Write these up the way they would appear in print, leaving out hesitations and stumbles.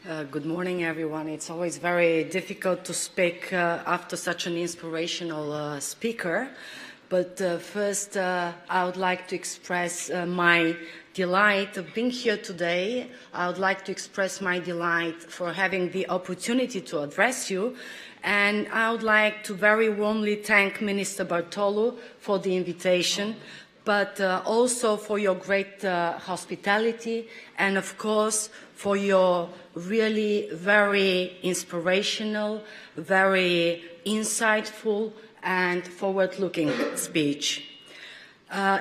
Good morning, everyone. It's always very difficult to speak after such an inspirational speaker. But first, I would like to express my delight of being here today. I would like to express my delight for having the opportunity to address you. And I would like to very warmly thank Minister Bartolo for the invitation, but also for your great hospitality and, of course, for your really very inspirational, very insightful and forward-looking speech.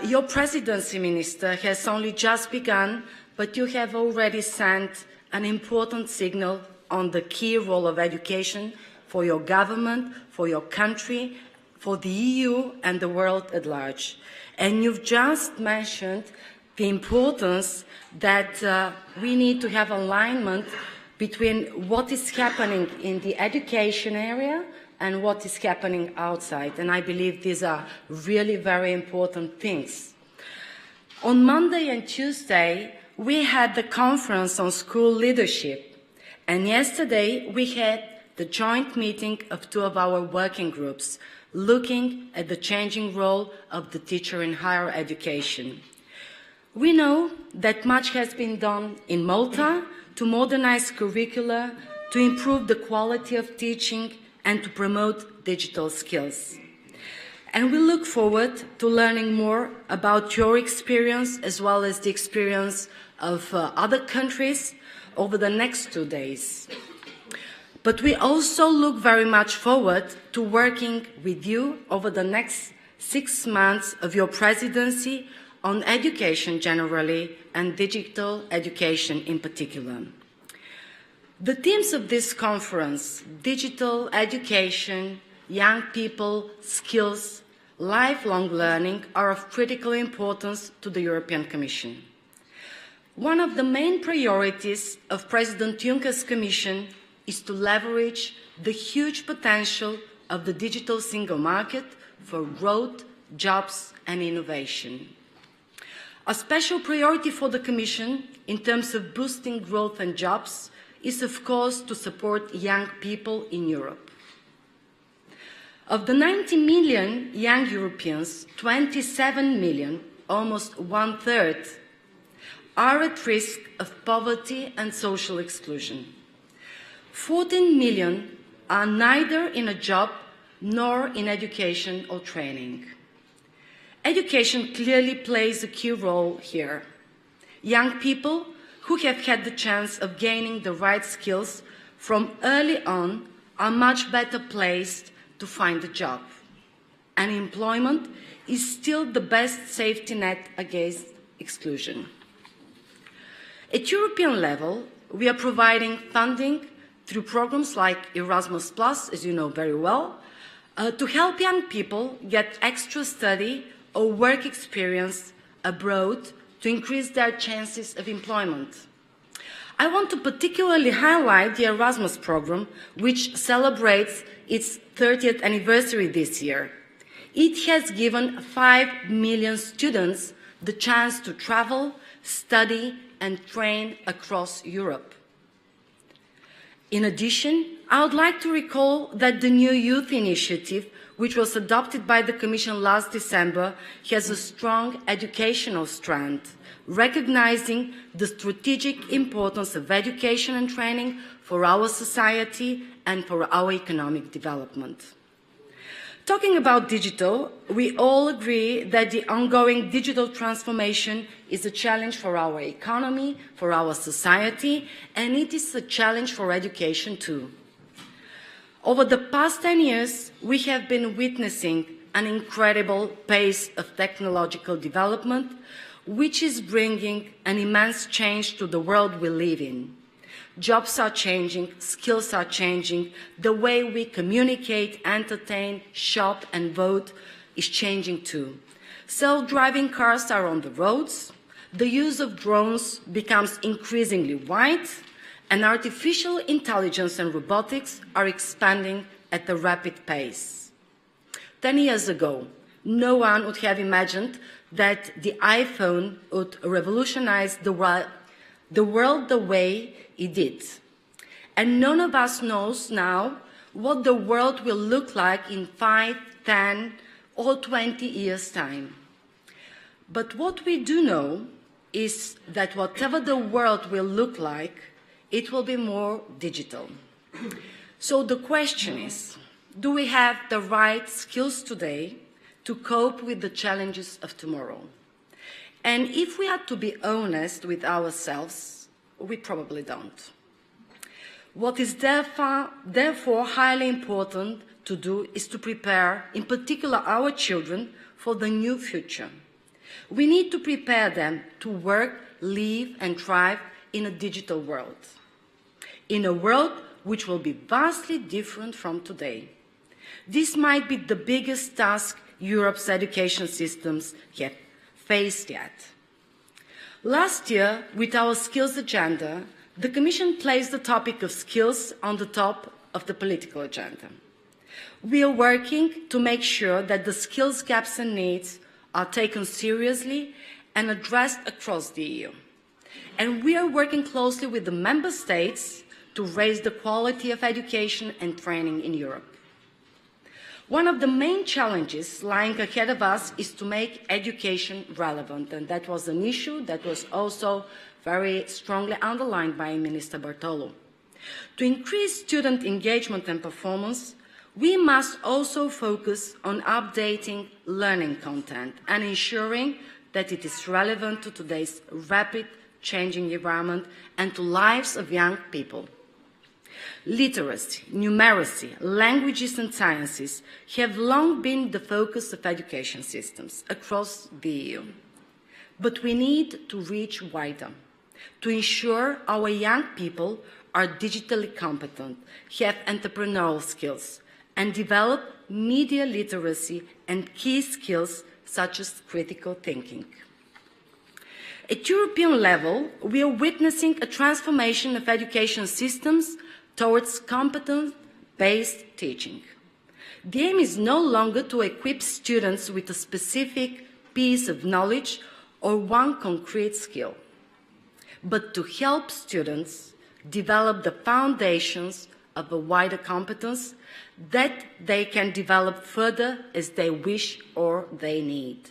Your presidency, Minister, has only just begun, but you have already sent an important signal on the key role of education for your government, for your country, for the EU and the world at large. And you've just mentioned the importance that we need to have alignment between what is happening in the education area and what is happening outside. And I believe these are really very important things. On Monday and Tuesday, we had the conference on school leadership. And yesterday, we had the joint meeting of two of our working groups, looking at the changing role of the teacher in higher education. We know that much has been done in Malta to modernize curricula, to improve the quality of teaching, and to promote digital skills. And we look forward to learning more about your experience as well as the experience of other countries over the next 2 days. But we also look very much forward to working with you over the next 6 months of your presidency on education generally and digital education in particular. The themes of this conference, digital education, young people, skills, lifelong learning, are of critical importance to the European Commission. One of the main priorities of President Juncker's Commission is to leverage the huge potential of the digital single market for growth, jobs and innovation. A special priority for the Commission in terms of boosting growth and jobs is, of course, to support young people in Europe. Of the 90 million young Europeans, 27 million, almost one-third, are at risk of poverty and social exclusion. 14 million are neither in a job nor in education or training. Education clearly plays a key role here. Young people who have had the chance of gaining the right skills from early on are much better placed to find a job. And employment is still the best safety net against exclusion. At European level, we are providing funding through programs like Erasmus+, as you know very well, to help young people get extra study or work experience abroad to increase their chances of employment. I want to particularly highlight the Erasmus program, which celebrates its 30th anniversary this year. It has given 5 million students the chance to travel, study, and train across Europe. In addition, I would like to recall that the new Youth Initiative, which was adopted by the Commission last December, has a strong educational strand, recognizing the strategic importance of education and training for our society and for our economic development. Talking about digital, we all agree that the ongoing digital transformation is a challenge for our economy, for our society, and it is a challenge for education too. Over the past 10 years, we have been witnessing an incredible pace of technological development, which is bringing an immense change to the world we live in. Jobs are changing, skills are changing, the way we communicate, entertain, shop and vote is changing too. Self-driving cars are on the roads, the use of drones becomes increasingly wide, and artificial intelligence and robotics are expanding at a rapid pace. 10 years ago, no one would have imagined that the iPhone would revolutionize the world the way it did. And none of us knows now what the world will look like in 5, 10, or 20 years' time. But what we do know is that whatever the world will look like, it will be more digital. So the question is, do we have the right skills today to cope with the challenges of tomorrow? And if we had to be honest with ourselves, we probably don't. What is therefore highly important to do is to prepare, in particular our children, for the new future. We need to prepare them to work, live and thrive in a digital world. In a world which will be vastly different from today. This might be the biggest task Europe's education systems have faced yet. Last year, with our skills agenda, the Commission placed the topic of skills on the top of the political agenda. We are working to make sure that the skills gaps and needs are taken seriously and addressed across the EU. And we are working closely with the Member States to raise the quality of education and training in Europe. One of the main challenges lying ahead of us is to make education relevant, and that was an issue that was also very strongly underlined by Minister Bartolo. To increase student engagement and performance, we must also focus on updating learning content and ensuring that it is relevant to today's rapid changing environment and to lives of young people. Literacy, numeracy, languages and sciences have long been the focus of education systems across the EU. But we need to reach wider, to ensure our young people are digitally competent, have entrepreneurial skills, and develop media literacy and key skills such as critical thinking. At European level, we are witnessing a transformation of education systems towards competence-based teaching. The aim is no longer to equip students with a specific piece of knowledge or one concrete skill, but to help students develop the foundations of a wider competence that they can develop further as they wish or they need.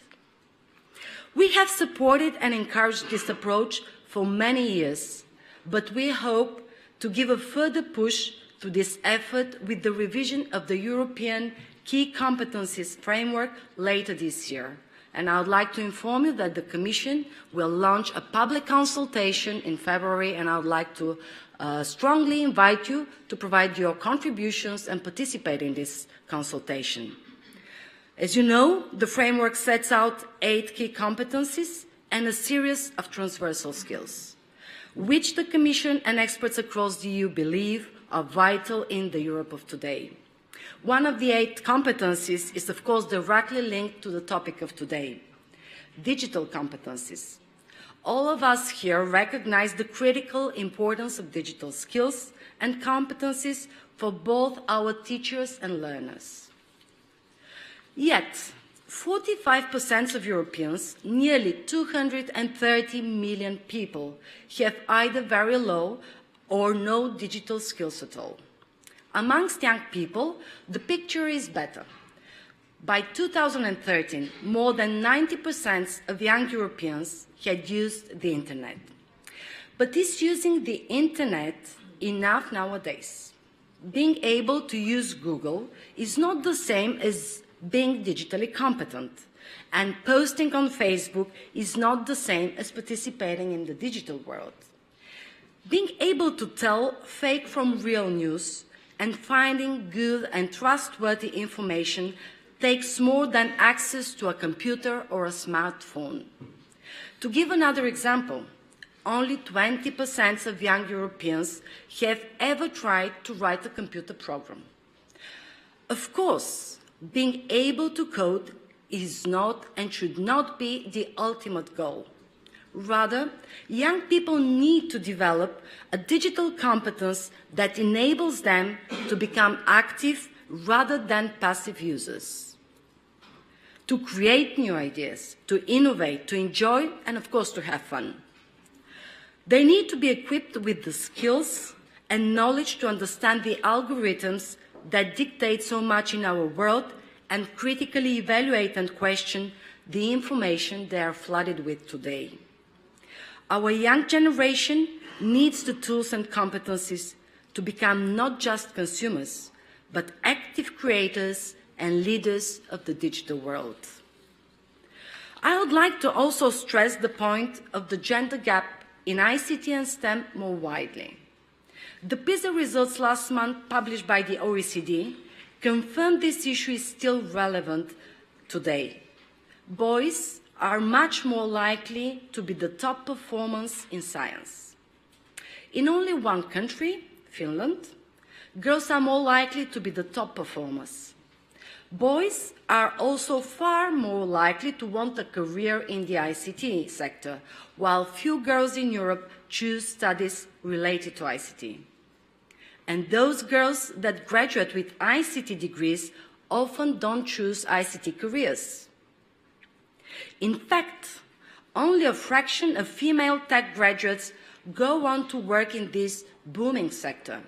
We have supported and encouraged this approach for many years, but we hope to give a further push to this effort with the revision of the European Key Competencies Framework later this year. And I would like to inform you that the Commission will launch a public consultation in February, and I would like to strongly invite you to provide your contributions and participate in this consultation. As you know, the framework sets out 8 key competencies and a series of transversal skills, which the Commission and experts across the EU believe are vital in the Europe of today. One of the 8 competencies is, of course, directly linked to the topic of today, digital competencies. All of us here recognize the critical importance of digital skills and competencies for both our teachers and learners. Yet, 45% of Europeans, nearly 230 million people, have either very low or no digital skills at all. Amongst young people, the picture is better. By 2013, more than 90% of young Europeans had used the internet. But is using the internet enough nowadays? Being able to use Google is not the same as being digitally competent, and posting on Facebook is not the same as participating in the digital world. Being able to tell fake from real news and finding good and trustworthy information takes more than access to a computer or a smartphone. To give another example, only 20% of young Europeans have ever tried to write a computer program. Of course, being able to code is not and should not be the ultimate goal. Rather, young people need to develop a digital competence that enables them to become active rather than passive users, to create new ideas, to innovate, to enjoy, and of course to have fun. They need to be equipped with the skills and knowledge to understand the algorithms that dictate so much in our world and critically evaluate and question the information they are flooded with today. Our young generation needs the tools and competencies to become not just consumers, but active creators and leaders of the digital world. I would like to also stress the point of the gender gap in ICT and STEM more widely. The PISA results last month, published by the OECD, confirmed this issue is still relevant today. Boys are much more likely to be the top performers in science. In only one country, Finland, girls are more likely to be the top performers. Boys are also far more likely to want a career in the ICT sector, while few girls in Europe choose studies related to ICT. And those girls that graduate with ICT degrees often don't choose ICT careers. In fact, only a fraction of female tech graduates go on to work in this booming sector.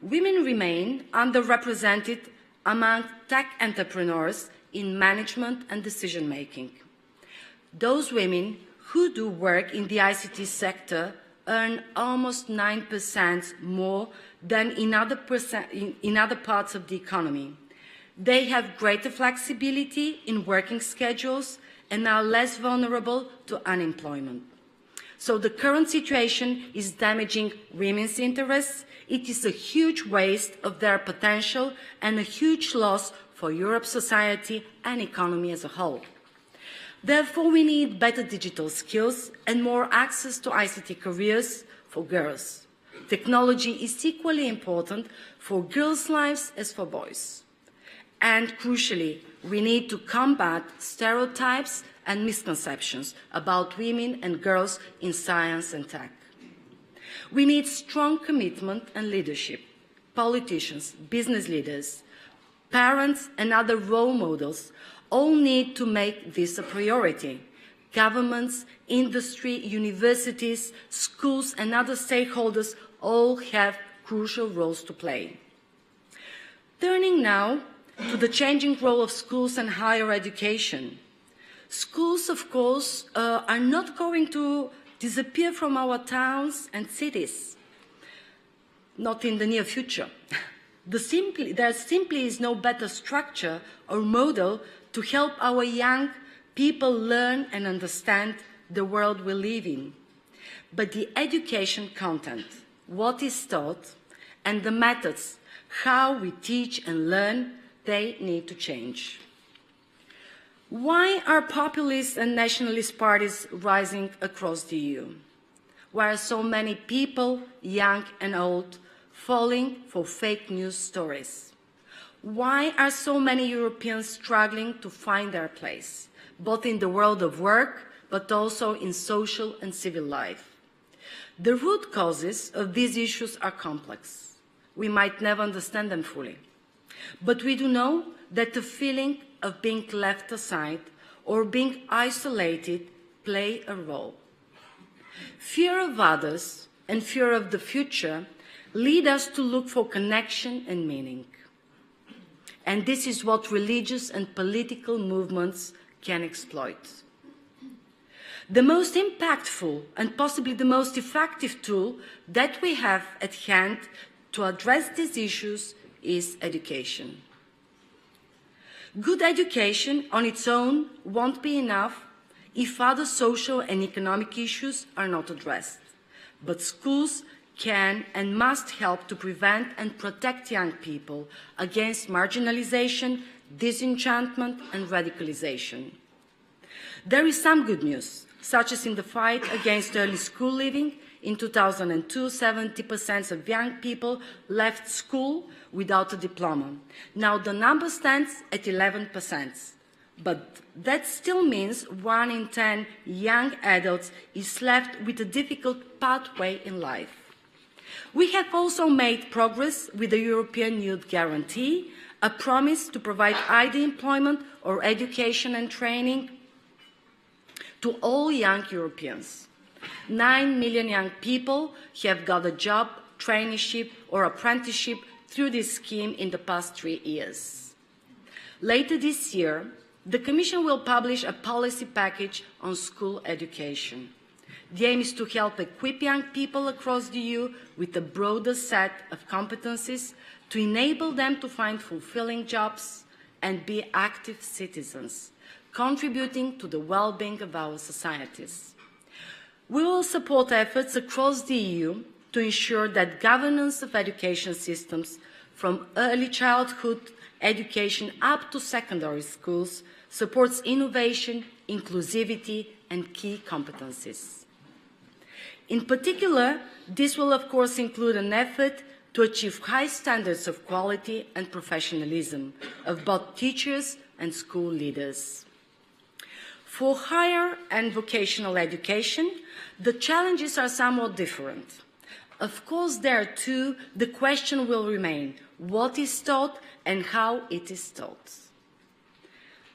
Women remain underrepresented among tech entrepreneurs in management and decision-making. Those women who do work in the ICT sector earn almost 9% more than in other parts of the economy. They have greater flexibility in working schedules and are less vulnerable to unemployment. So the current situation is damaging women's interests. It is a huge waste of their potential and a huge loss for Europe's society and economy as a whole. Therefore, we need better digital skills and more access to ICT careers for girls. Technology is equally important for girls' lives as for boys. And crucially, we need to combat stereotypes and misconceptions about women and girls in science and tech. We need strong commitment and leadership. Politicians, business leaders, parents and other role models all need to make this a priority. Governments, industry, universities, schools and other stakeholders all have crucial roles to play. Turning now to the changing role of schools and higher education. Schools, of course, are not going to disappear from our towns and cities, not in the near future. There simply is no better structure or model to help our young people learn and understand the world we live in. But the education content, what is taught, and the methods, how we teach and learn, they need to change. Why are populist and nationalist parties rising across the EU? Why are so many people, young and old, falling for fake news stories? Why are so many Europeans struggling to find their place, both in the world of work, but also in social and civil life? The root causes of these issues are complex. We might never understand them fully. But we do know that the feeling of being left aside or being isolated play a role. Fear of others and fear of the future lead us to look for connection and meaning. And this is what religious and political movements can exploit. The most impactful and possibly the most effective tool that we have at hand to address these issues is education. Good education on its own won't be enough if other social and economic issues are not addressed. But schools can and must help to prevent and protect young people against marginalization, disenchantment, and radicalization. There is some good news, such as in the fight against early school leaving. In 2002, 70% of young people left school without a diploma. Now the number stands at 11%. But that still means 1 in 10 young adults is left with a difficult pathway in life. We have also made progress with the European Youth Guarantee, a promise to provide either employment or education and training to all young Europeans. 9 million young people have got a job, traineeship or apprenticeship through this scheme in the past 3 years. Later this year, the Commission will publish a policy package on school education. The aim is to help equip young people across the EU with a broader set of competencies to enable them to find fulfilling jobs and be active citizens, contributing to the well-being of our societies. We will support efforts across the EU to ensure that governance of education systems from early childhood education up to secondary schools supports innovation, inclusivity, and key competencies. In particular, this will of course include an effort to achieve high standards of quality and professionalism of both teachers and school leaders. For higher and vocational education, the challenges are somewhat different. Of course, there too, the question will remain: what is taught and how it is taught?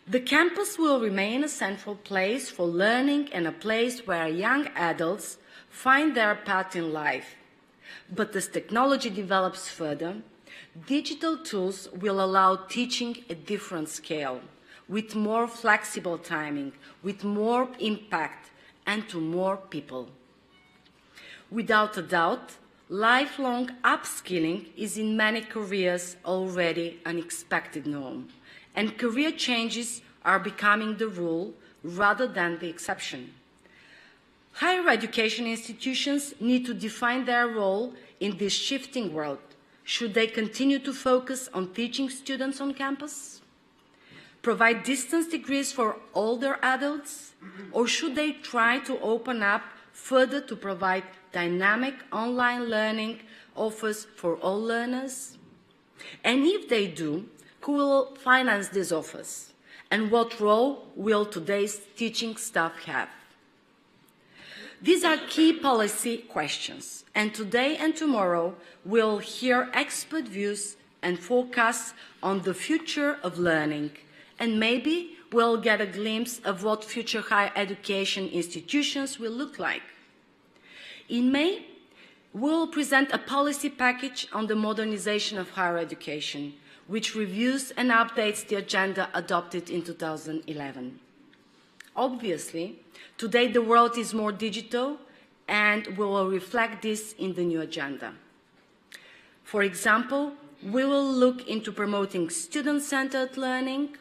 The campus will remain a central place for learning and a place where young adults find their path in life. But as technology develops further, digital tools will allow teaching at different scale, with more flexible timing, with more impact, and to more people. Without a doubt, lifelong upskilling is in many careers already an expected norm, and career changes are becoming the rule rather than the exception. Higher education institutions need to define their role in this shifting world. Should they continue to focus on teaching students on campus? Provide distance degrees for older adults? Or should they try to open up further to provide dynamic online learning offers for all learners? And if they do, who will finance these offers? And what role will today's teaching staff have? These are key policy questions, and today and tomorrow we'll hear expert views and forecasts on the future of learning, and maybe we'll get a glimpse of what future higher education institutions will look like. In May, we'll present a policy package on the modernization of higher education, which reviews and updates the agenda adopted in 2011. Obviously, today the world is more digital, and we will reflect this in the new agenda. For example, we will look into promoting student-centered learning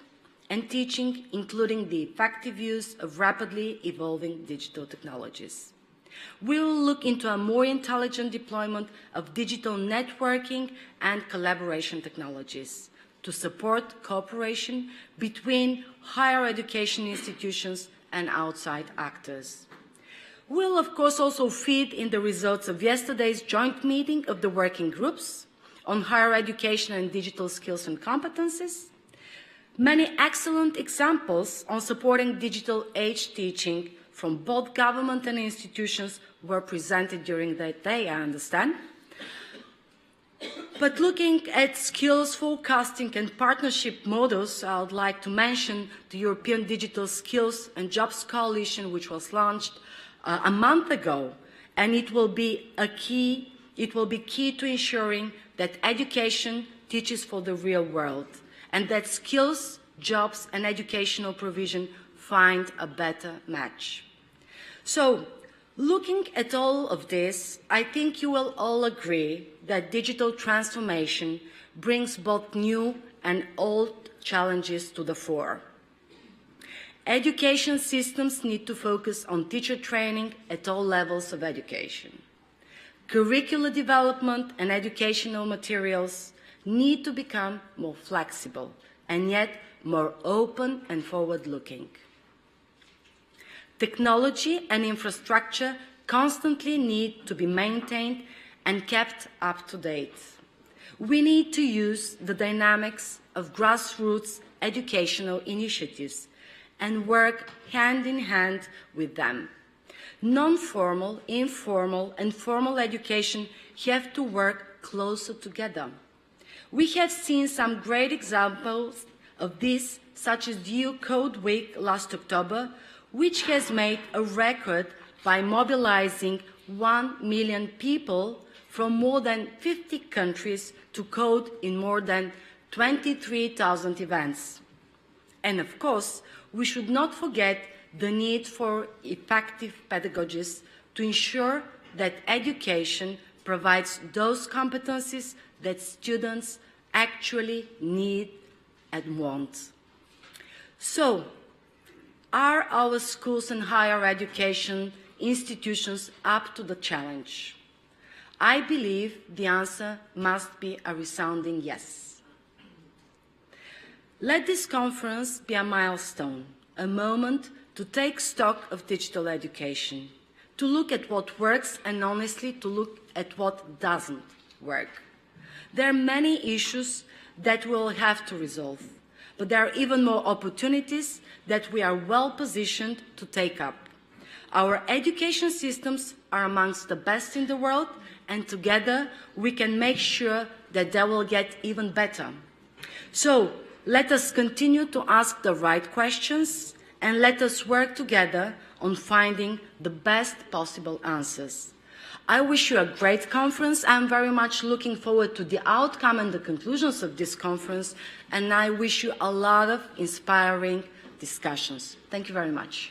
and teaching, including the effective use of rapidly evolving digital technologies. We will look into a more intelligent deployment of digital networking and collaboration technologies to support cooperation between higher education institutions and outside actors. We'll, of course, also feed in the results of yesterday's joint meeting of the working groups on higher education and digital skills and competencies. Many excellent examples on supporting digital age teaching from both government and institutions were presented during that day, I understand. But looking at skills forecasting and partnership models, I would like to mention the European Digital Skills and Jobs Coalition, which was launched a month ago, and it will be key to ensuring that education teaches for the real world, and that skills, jobs, and educational provision find a better match. So, looking at all of this, I think you will all agree that digital transformation brings both new and old challenges to the fore. Education systems need to focus on teacher training at all levels of education. Curricular development and educational materials need to become more flexible and yet more open and forward-looking. Technology and infrastructure constantly need to be maintained and kept up to date. We need to use the dynamics of grassroots educational initiatives and work hand in hand with them. Non-formal, informal, and formal education have to work closer together. We have seen some great examples of this, such as the EU Code Week last October, which has made a record by mobilizing 1 million people from more than 50 countries to code in more than 23,000 events. And of course, we should not forget the need for effective pedagogies to ensure that education provides those competencies that students actually need and want. So, are our schools and higher education institutions up to the challenge? I believe the answer must be a resounding yes. Let this conference be a milestone, a moment to take stock of digital education, to look at what works and honestly to look at what doesn't work. There are many issues that we'll have to resolve, but there are even more opportunities that we are well positioned to take up. Our education systems are amongst the best in the world, and together we can make sure that they will get even better. So let us continue to ask the right questions and let us work together on finding the best possible answers. I wish you a great conference. I'm very much looking forward to the outcome and the conclusions of this conference, and I wish you a lot of inspiring discussions. Thank you very much.